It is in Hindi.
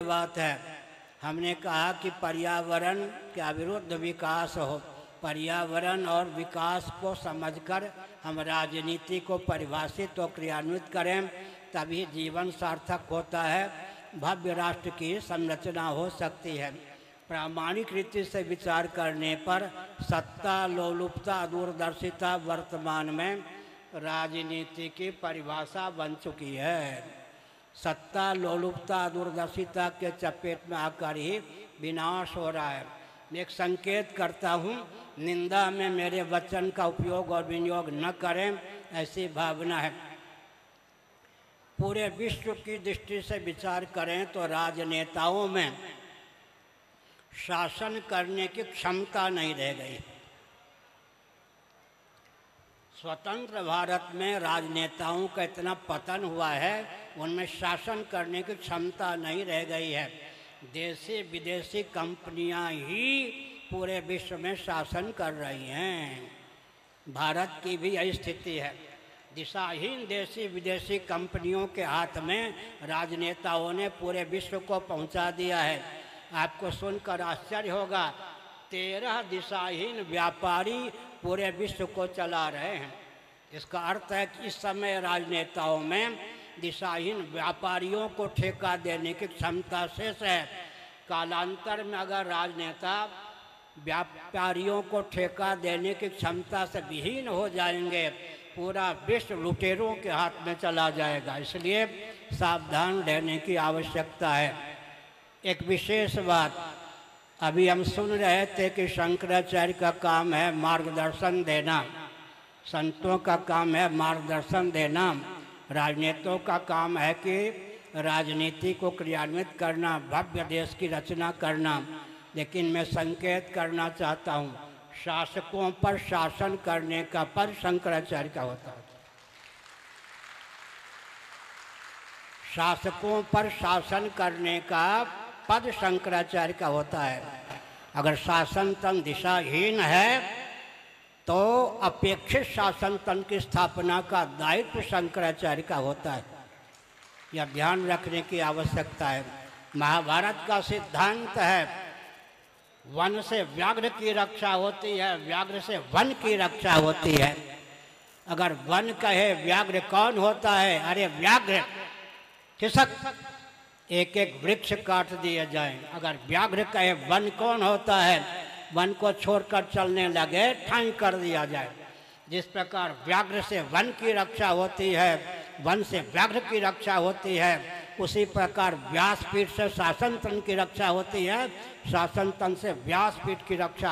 बात है। हमने कहा कि पर्यावरण के विरुद्ध विकास हो। पर्यावरण और विकास को समझकर हम राजनीति को परिभाषित और क्रियान्वित करें, तभी जीवन सार्थक होता है, भव्य राष्ट्र की संरचना हो सकती है। प्रामाणिक रीति से विचार करने पर सत्ता, लोलुपता, दूरदर्शिता वर्तमान में राजनीति की परिभाषा बन चुकी है। सत्ता, लोलुपता, दूरदर्शिता के चपेट में आकर ही विनाश हो रहा है। मैं एक संकेत करता हूँ, निंदा में मेरे वचन का उपयोग और विनियोग न करें, ऐसी भावना है। पूरे विश्व की दृष्टि से विचार करें तो राजनेताओं में शासन करने की क्षमता नहीं रह गई। स्वतंत्र भारत में राजनेताओं का इतना पतन हुआ है, उनमें शासन करने की क्षमता नहीं रह गई है। देशी विदेशी कंपनियां ही पूरे विश्व में शासन कर रही हैं। भारत की भी यही स्थिति है। दिशाहीन देशी विदेशी कंपनियों के हाथ में राजनेताओं ने पूरे विश्व को पहुंचा दिया है। आपको सुनकर आश्चर्य होगा, 13 दिशाहीन व्यापारी पूरे विश्व को चला रहे हैं। इसका अर्थ है कि इस समय राजनेताओं में दिशाहीन व्यापारियों को ठेका देने की क्षमता शेष है। कालांतर में अगर राजनेता व्यापारियों को ठेका देने की क्षमता से विहीन हो जाएंगे, पूरा विश्व लुटेरों के हाथ में चला जाएगा। इसलिए सावधान रहने की आवश्यकता है। एक विशेष बात, अभी हम सुन रहे थे कि शंकराचार्य का काम है मार्गदर्शन देना, संतों का काम है मार्गदर्शन देना, राजनेताओं का काम है कि राजनीति को क्रियान्वित करना, भव्य देश की रचना करना। लेकिन मैं संकेत करना चाहता हूँ, शासकों पर शासन करने का पद शंकराचार्य का होता है। शासकों पर शासन करने का पद शंकराचार्य का होता है। अगर शासन तंत्र दिशाहीन है तो अपेक्षित शासन तंत्र की स्थापना का दायित्व शंकराचार्य का होता है। यह ध्यान रखने की आवश्यकता है। महाभारत का सिद्धांत है, वन से व्याघ्र की रक्षा होती है, व्याघ्र से वन की रक्षा होती है। अगर वन कहे व्याघ्र कौन होता है, अरे व्याघ्र खिसक एक एक वृक्ष काट दिए जाएं। अगर व्याघ्र कहे वन कौन होता है, वन को छोड़कर चलने लगे ठाई कर दिया जाए। जिस प्रकार व्याघ्र से वन की रक्षा होती है, वन से व्याघ्र की रक्षा होती है, उसी प्रकार व्यासपीठ से शासन तंत्र की रक्षा होती है, शासन तंत्र से व्यासपीठ की रक्षा